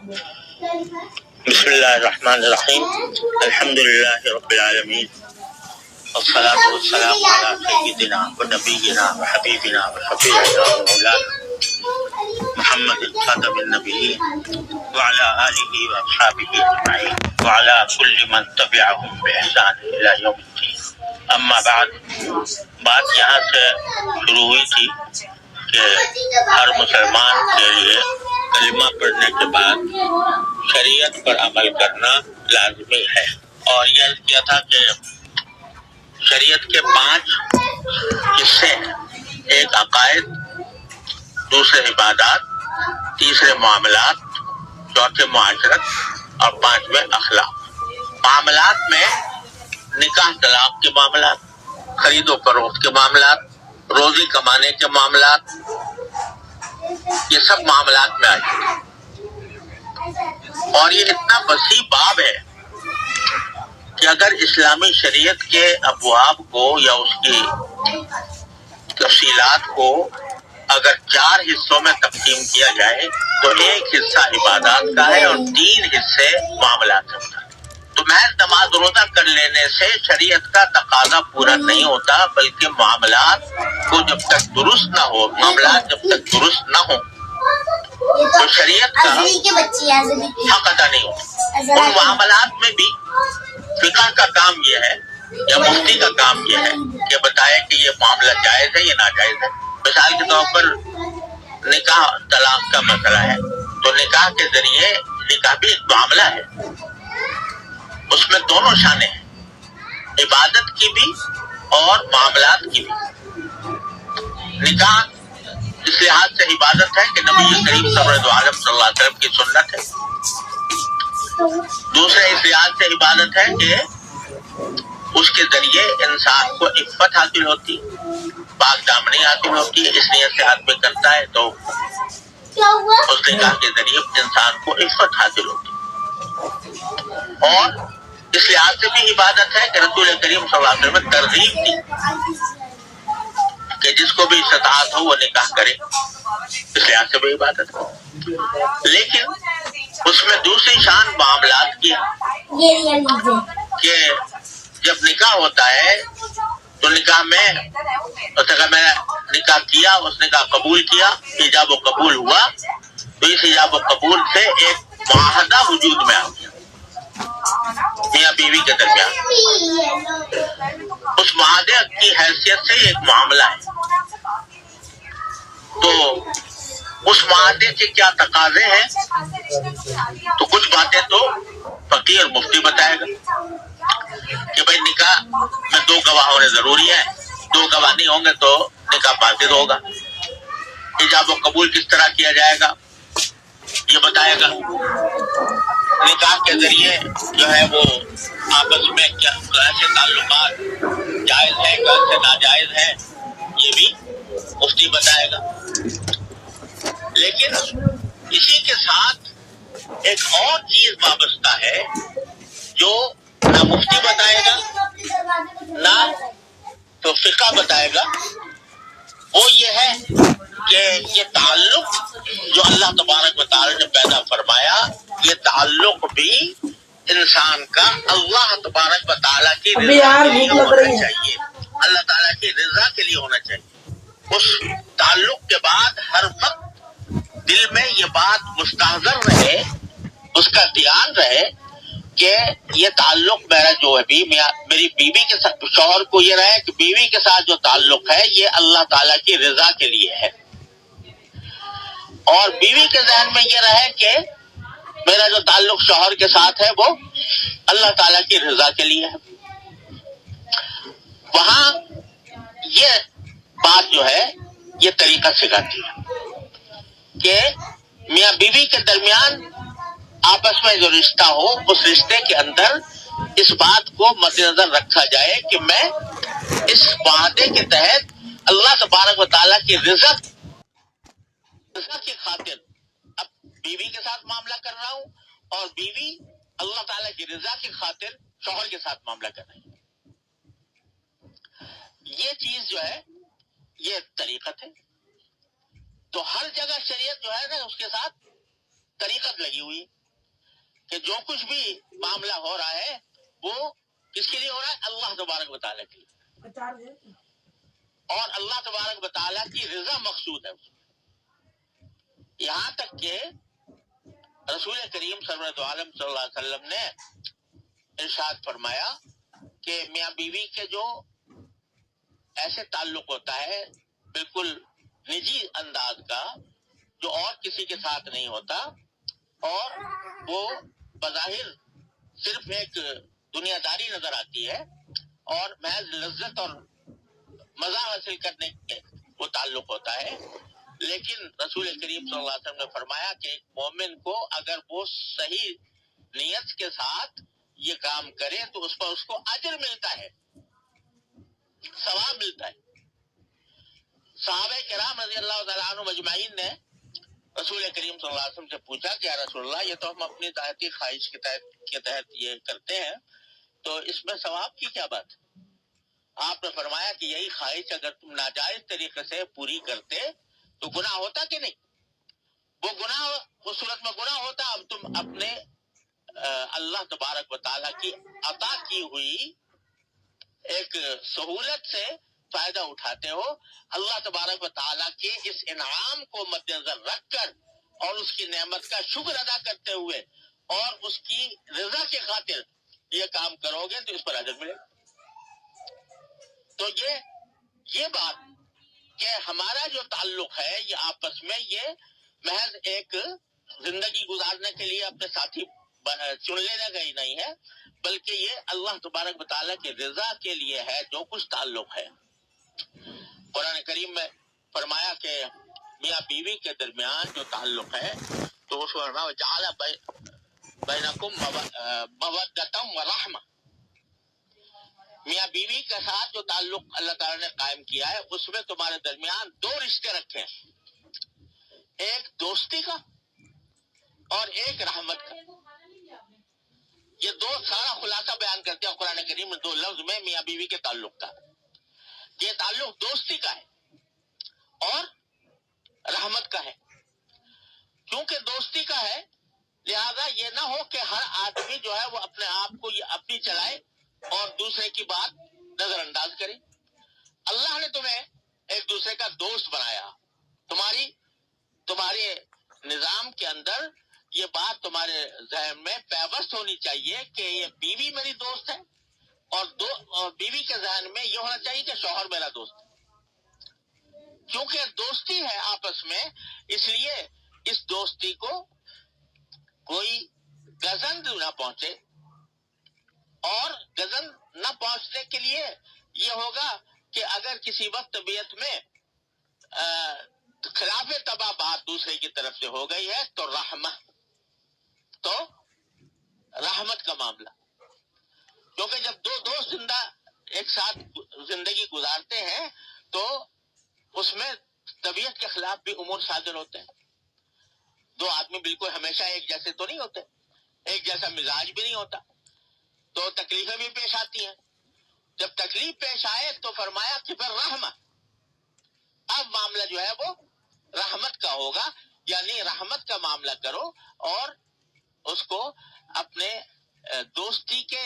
بسم اللہ الرحمن الرحیم الحمد للہ رب العالمین والصلاة والسلام علی سیدنا و نبینا و حبیبنا و شفیعنا و مولانا محمد خاتم النبیین وعلی آلہ و اصحابہ اجمعین وعلی کل من تبعهم بإحسان الی یوم الدین۔ اما بعد، بات یہاں سے شروع ہوئی تھی کہ ہر مسلمان کے لیے کلمہ پڑھنے کے بعد شریعت پر عمل کرنا لازمی ہے، اور یہ عرض کیا تھا کہ شریعت کے 5 حصے ہیں: ایک عقائد، دوسرے عبادات، تیسرے معاملات، چوتھے معاشرت اور 5ویں اخلاق۔ معاملات میں نکاح طلاق کے معاملات، خرید و فروخت کے معاملات، روزی کمانے کے معاملات، یہ سب معاملات میں آتے ہیں، اور یہ اتنا وسیع باب ہے کہ اگر اسلامی شریعت کے ابواب کو یا اس کی تفصیلات کو اگر 4 حصوں میں تقسیم کیا جائے تو ایک حصہ عبادات کا ہے اور 3 حصے معاملات کا۔ تو محض نماز روزہ کر لینے سے شریعت کا تقاضا پورا نہیں ہوتا، بلکہ معاملات کو جب تک درست نہ ہو، معاملات جب تک درست نہ ہو تو شریعت کا حق ادا نہیں ہوتا۔ ان معاملات میں بھی فقہ کا کام یہ ہے یا مفتی کا کام یہ ہے کہ بتائے کہ یہ معاملہ جائز ہے یا ناجائز ہے۔ مثال کے طور پر نکاح طلاق کا مسئلہ ہے، تو نکاح کے ذریعے نکاح بھی ایک معاملہ ہے، اس میں دونوں شانیں ہیں، عبادت کی بھی اور معاملات کی بھی۔ نکاح اس لحاظ سے عبادت ہے کہ نبی کریم صلی اللہ علیہ وسلم کی سنت ہے، دوسرے اس لحاظ سے عبادت ہے کہ اس کے ذریعے انسان کو عفت حاصل ہوتی، پاک دامنی حاصل ہوتی ہے، اس نیت سے آدمی کرتا ہے تو اس نکاح کے ذریعے انسان کو عفت حاصل ہوتی، اور اس لحاظ سے بھی عبادت ہے کہ رسول کریم صلی اللہ علیہ وسلم نے ترغیب دی کہ جس کو بھی استطاعت ہو وہ نکاح کرے، اس لحاظ سے بھی عبادت ہے۔ لیکن اس میں دوسری شان معاملات کی ہے کہ جب نکاح ہوتا ہے تو نکاح میں میں نے نکاح کیا، اس نے کہا قبول کیا، ایجاب و قبول ہوا، تو اس ایجاب و قبول سے ایک معاہدہ وجود میں آ گیا میاں بیوی کے درمیان۔ اس معاہدے کی حیثیت سے ایک معاملہ ہے، تو اس معاہدے کے کیا تقاضے ہیں، تو کچھ باتیں تو فقیہ اور مفتی بتائے گا کہ بھائی نکاح میں 2 گواہ ہونے ضروری ہے، 2 گواہ نہیں ہوں گے تو نکاح باطل ہوگا۔ ایجاب و قبول کس طرح کیا جائے گا یہ بتائے گا۔ نکاح کے ذریعے جو ہے وہ آپس میں کیسے تعلقات جائز ہے کیسے ناجائز ہے یہ بھی مفتی بتائے گا۔ لیکن اسی کے ساتھ ایک اور چیز وابستہ ہے جو نہ مفتی بتائے گا نہ تو فقہ بتائے گا، وہ یہ ہے کہ یہ تعلق جو اللہ تبارک و تعالی نے پیدا فرمایا، یہ تعلق بھی انسان کا اللہ تبارک و تعالیٰ کی رضا کے لیے ہونا چاہیے، اللہ تعالیٰ کی رضا کے لیے ہونا چاہیے۔ اس تعلق کے بعد ہر وقت دل میں یہ بات مستحضر رہے، اس کا دھیان رہے کہ یہ تعلق میرا جو ہے میری بیوی کے ساتھ، شوہر کو یہ رہے کہ بیوی کے ساتھ جو تعلق ہے یہ اللہ تعالیٰ کی رضا کے لیے ہے، اور بیوی کے ذہن میں یہ رہے کہ میرا جو تعلق شوہر کے ساتھ ہے وہ اللہ تعالیٰ کی رضا کے لیے ہے۔ وہاں یہ بات جو ہے یہ طریقہ سکھاتی ہے کہ میاں بیوی کے درمیان آپس میں جو رشتہ ہو، اس رشتے کے اندر اس بات کو مد نظر رکھا جائے کہ میں اس معاہدے کے تحت اللہ تبارک و تعالیٰ کی رضا کی خاطر اب بیوی کے ساتھ معاملہ کر رہا ہوں، اور بیوی اللہ تعالیٰ کی رضا کی خاطر شوہر کے ساتھ معاملہ کر رہی ہے۔ یہ چیز جو ہے یہ طریقت ہے، تو ہر جگہ شریعت جو ہے نا اس کے ساتھ طریقت بات لگی ہوئی کہ جو کچھ بھی معاملہ ہو رہا ہے وہ کس کے لیے ہو رہا ہے؟ اللہ تبارک و تعالیٰ کے لیے، اور اللہ تبارک و تعالیٰ کی رضا مقصود ہے. یہاں تک کہ رسول کریم سرورت عالم صلی اللہ علیہ وسلم نے ارشاد فرمایا کہ میاں بیوی کے جو ایسے تعلق ہوتا ہے بالکل نجی انداز کا جو اور کسی کے ساتھ نہیں ہوتا، اور وہ بظاہر صرف ایک دنیا داری نظر آتی ہے اور محض لذت اور مزہ حاصل کرنے کے وہ تعلق ہوتا ہے، لیکن رسول کریم صلی اللہ علیہ وسلم نے فرمایا کہ ایک مومن کو اگر وہ صحیح نیت کے ساتھ یہ کام کرے تو اس پر اس کو اجر ملتا ہے، ثواب ملتا ہے. صحابہ کرام رضی اللہ تعالیٰ عنہ مجمعین نے رسول کریم صلی اللہ علیہ وسلم سے پوچھا کہ یا رسول اللہ، یہ تو ہم اپنی ذاتی خواہش کے تحت یہ کرتے ہیں، تو اس میں ثواب کی کیا بات ہے؟ آپ نے فرمایا کہ یہی خواہش اگر تم ناجائز طریقے سے پوری کرتے تو گناہ ہوتا کہ نہیں؟ وہ گناہ اس صورت میں گناہ ہوتا. اب تم اپنے اللہ تبارک و تعالیٰ کی عطا کی ہوئی ایک سہولت سے فائدہ اٹھاتے ہو. اللہ تبارک و تعالیٰ کے اس انعام کو مد نظر رکھ کر اور اس کی نعمت کا شکر ادا کرتے ہوئے اور اس کی رضا کے خاطر یہ کام کرو گے تو اس پر اجر ملے. تو یہ بات کہ ہمارا جو تعلق ہے یہ آپس میں یہ محض ایک زندگی گزارنے کے لیے اپنے ساتھی چن لینے کا ہی نہیں ہے، بلکہ یہ اللہ تبارک و تعالیٰ کی رضا کے لیے ہے جو کچھ تعلق ہے. قرآن کریم میں فرمایا کہ میاں بیوی کے درمیان جو تعلق ہے تو اس کو فرمایا جعل بینکم مودۃ و رحمہ. میاں بیوی کے ساتھ جو تعلق اللہ تعالیٰ نے قائم کیا ہے اس میں تمہارے درمیان دو رشتے رکھے ہیں، ایک دوستی کا اور ایک رحمت کا. یہ دو سارا خلاصہ بیان کرتے ہیں قرآن کریم میں دو لفظ میں میاں بیوی کے تعلق کا. یہ تعلق دوستی کا ہے اور رحمت کا ہے. کیونکہ دوستی کا ہے لہذا یہ نہ ہو کہ ہر آدمی جو ہے وہ اپنے آپ کو یہ اپنی چلائے اور دوسرے کی بات نظر انداز کرے. اللہ نے تمہیں ایک دوسرے کا دوست بنایا. تمہارے نظام کے اندر یہ بات تمہارے ذہن میں پیوست ہونی چاہیے کہ یہ بیوی میری دوست ہے، اور بیوی کے ذہن میں یہ ہونا چاہیے کہ شوہر میرا دوست ہے. کیونکہ دوستی ہے آپس میں، اس لیے اس دوستی کو کوئی گزند نہ پہنچے، اور گزند نہ پہنچنے کے لیے یہ ہوگا کہ اگر کسی وقت طبیعت میں خلاف طبع بات دوسرے کی طرف سے ہو گئی ہے تو رحمت کا معاملہ. کیونکہ جب دو دوست زندہ ایک ساتھ زندگی گزارتے ہیں تو اس میں طبیعت کے خلاف بھی امور صادر ہوتے ہیں. دو آدمی بالکل ہمیشہ ایک جیسے تو نہیں ہوتے، ایک جیسا مزاج بھی نہیں ہوتا، تو تکلیفیں بھی پیش آتی ہیں. جب تکلیف پیش آئے تو فرمایا کہ پھر رحمت، اب معاملہ جو ہے وہ رحمت کا ہوگا، یعنی رحمت کا معاملہ کرو اور اس کو اپنے دوستی کے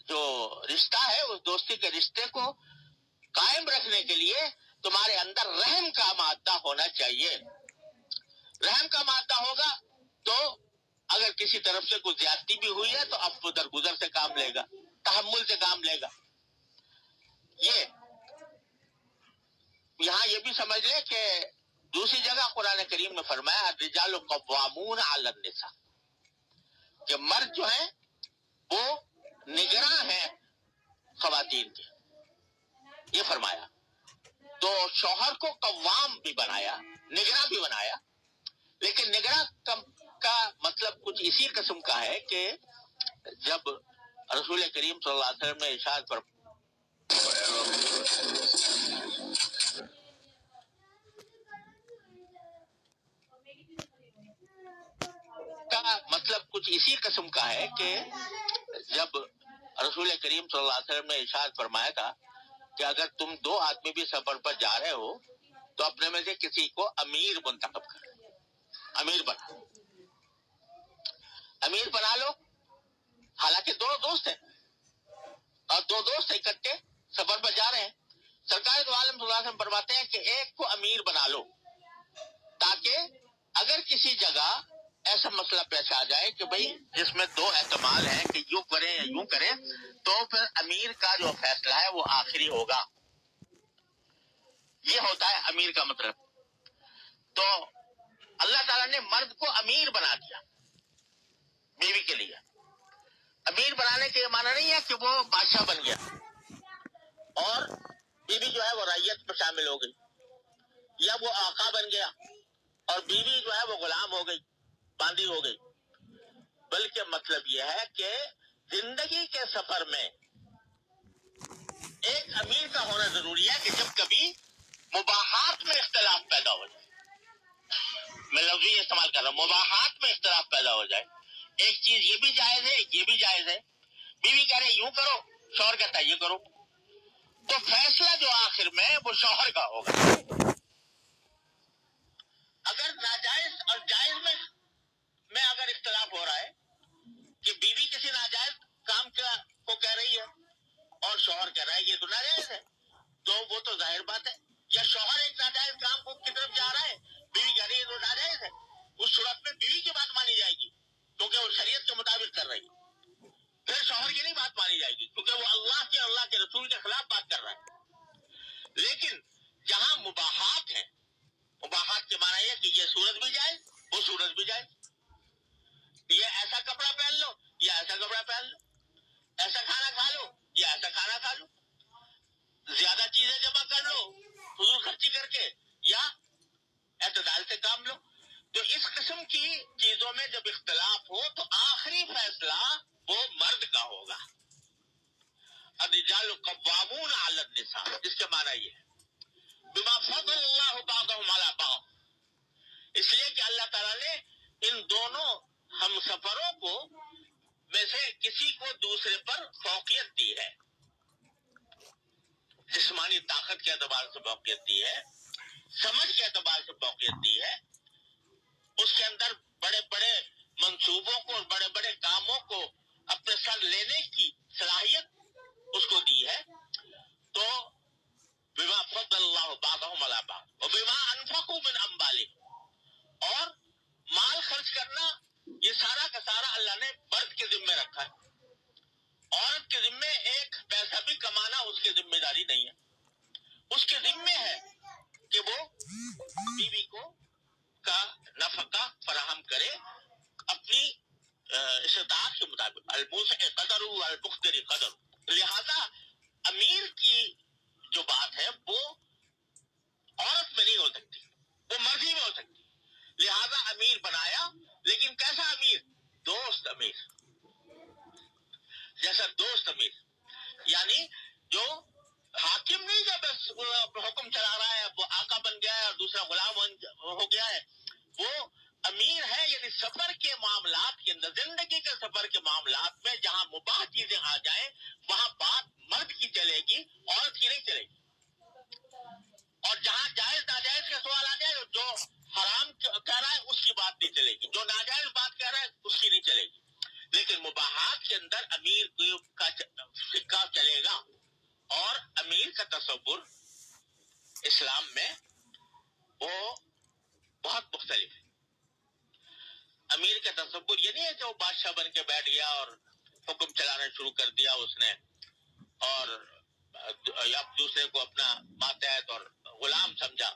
جو رشتہ ہے اس دوستی کے رشتے کو قائم رکھنے کے لیے تمہارے اندر رحم کا مادہ ہونا چاہیے. رحم کا مادہ ہوگا تو اگر کسی طرف سے کوئی زیادتی بھی ہوئی ہے تو اب وہ درگزر سے کام لے گا، تحمل سے کام لے گا. یہاں یہ بھی سمجھ لے کہ دوسری جگہ قرآن کریم نے فرمایا الرجال قوامون علی النساء، کہ مرد جو ہیں وہ نگراں ہیں خواتین کے، یہ فرمایا. تو شوہر کو قوام بھی بنایا، نگراں بھی بنایا، لیکن نگراں کا مطلب کچھ اسی قسم کا ہے کہ جب رسول کریم صلی اللہ علیہ وسلم نے ارشاد پر کا مطلب کچھ اسی قسم کا ہے کہ جب رسول کریم صلی اللہ علیہ وسلم نے ارشاد فرمایا تھا کہ اگر تم دو آدمی بھی سفر پر جا رہے ہو تو اپنے میں سے کسی کو امیر منتخب کرو، امیر بنا. امیر بنا لو. حالانکہ دو دوست ہیں اور دو دوست اکٹھے سفر پر جا رہے ہیں. سرکار دو عالم صلی اللہ علیہ وسلم فرماتے ہیں کہ ایک کو امیر بنا لو تاکہ اگر کسی جگہ ایسا مسئلہ پیش آ جائے کہ بھئی جس میں دو احتمال ہیں کہ یوں کریں یا یوں کریں تو پھر امیر کا جو فیصلہ ہے وہ آخری ہوگا. یہ ہوتا ہے امیر کا مطلب. تو اللہ تعالیٰ نے مرد کو امیر بنا دیا بیوی کے لیے. امیر بنانے کے معنی نہیں ہے کہ وہ بادشاہ بن گیا اور بیوی جو ہے وہ رعیت میں شامل ہو گئی, یا وہ آقا بن گیا اور بیوی جو ہے وہ غلام ہو گئی, باندھی ہو گئی. بلکہ مطلب یہ ہے کہ زندگی کے سفر میں ایک امیر کا ہونا ضروری ہے کہ جب کبھی مباحات میں اختلاف پیدا ہو جائے, میں لفظ استعمال کر رہا ہوں, مباحات میں اختلاف پیدا ہو جائے, ایک چیز یہ بھی جائز ہے یہ بھی جائز ہے, بیوی کہہ رہے یوں کرو, شوہر کہتا ہے یہ کرو, تو فیصلہ جو آخر میں وہ شوہر کا ہوگا. اگر ناجائز اور جائز میں اگر اختلاف ہو رہا ہے کہ بیوی کسی ناجائز کام کو کہہ رہی ہے اور شوہر کہہ رہا ہے یہ تو ناجائز ہے, تو وہ تو ظاہر بات ہے. یا شوہر ایک ناجائز کام کی طرف جا رہا ہے, بیوی کہہ رہی ہے تو ناجائز ہے, اس صورت میں بیوی کی بات مانی جائے گی کیونکہ وہ شریعت کے مطابق کر رہی ہے. پھر شوہر کی نہیں بات مانی جائے گی کیونکہ وہ اللہ کے رسول کے خلاف بات کر رہا ہے. لیکن جہاں مباحات ہیں, مباحات کے معنی یہ کہ یہ صورت بھی جائز وہ صورت بھی جائز, یہ ایسا کپڑا پہن لو یا ایسا کپڑا پہن لو, ایسا کھانا کھا لو یا ایسا کھانا کھا لو, زیادہ چیزیں جمع کر لو فضول خرچی کر کے یا اعتدال سے کام لو. تو اس قسم کی چیزوں میں جب اختلاف ہو تو آخری فیصلہ وہ مرد کا ہوگا. الرجال قوامون علی النساء, اس کے معنی یہ ہے بما فضل اللہ بعضهم علی بعض, اس لیے کہ اللہ تعالیٰ نے ان دونوں ہم سفروں کو میں سے کسی کو دوسرے پر فوقیت دی ہے. جسمانی طاقت کے اعتبار سے فوقیت دی ہے, سمجھ کے اعتبار سے فوقیت دی ہے, اس کے اندر بڑے بڑے منصوبوں کو اور بڑے بڑے کاموں کو اپنے سر لینے کی صلاحیت اس کو دی ہے. تو بما فضل اللہ بعضهم علی بعض وبما انفقوا من اموالهم, اور مال خرچ کرنا یہ سارا کا سارا اللہ نے مرد کے ذمے رکھا ہے. عورت کے ذمے ایک پیسہ بھی کمانا اس کی ذمہ داری نہیں ہے. اس کے ذمے ہے کہ وہ بیوی کو کا نفقہ فراہم کرے اپنی استطاعت کے مطابق, الموسع قدر والمقتر قدر. لہذا امیر کی جو بات ہے وہ عورت میں نہیں ہو سکتی, وہ مرضی میں ہو سکتی. لہذا امیر بنایا, لیکن کیسا امیر؟ دوست امیر, جیسا دوست امیر, یعنی جو حاکم نہیں جو بس حکم چلا رہا ہے, وہ آقا بن گیا ہے اور دوسرا غلام ہو گیا ہے, وہ امیر ہے. یعنی سفر کے معاملات کے اندر, زندگی کے سفر کے معاملات میں جہاں مباح چیزیں آ جائیں وہاں بات مرد کی چلے گی, عورت کی نہیں چلے گی. اور جہاں جائز ناجائز کا سوال آ جائے جو حرام کہہ رہا ہے اس کی بات نہیں چلے گی, جو ناجائز بات کہہ رہا ہے اس کی نہیں چلے گی. لیکن مباحات کے اندر امیر کا سکہ چلے گا. اور امیر کا تصور اسلام میں وہ بہت مختلف ہے. امیر کا تصور یہ نہیں ہے کہ وہ بادشاہ بن کے بیٹھ گیا اور حکم چلانا شروع کر دیا اس نے اور اب دوسرے کو اپنا ماتحت اور غلام سمجھا.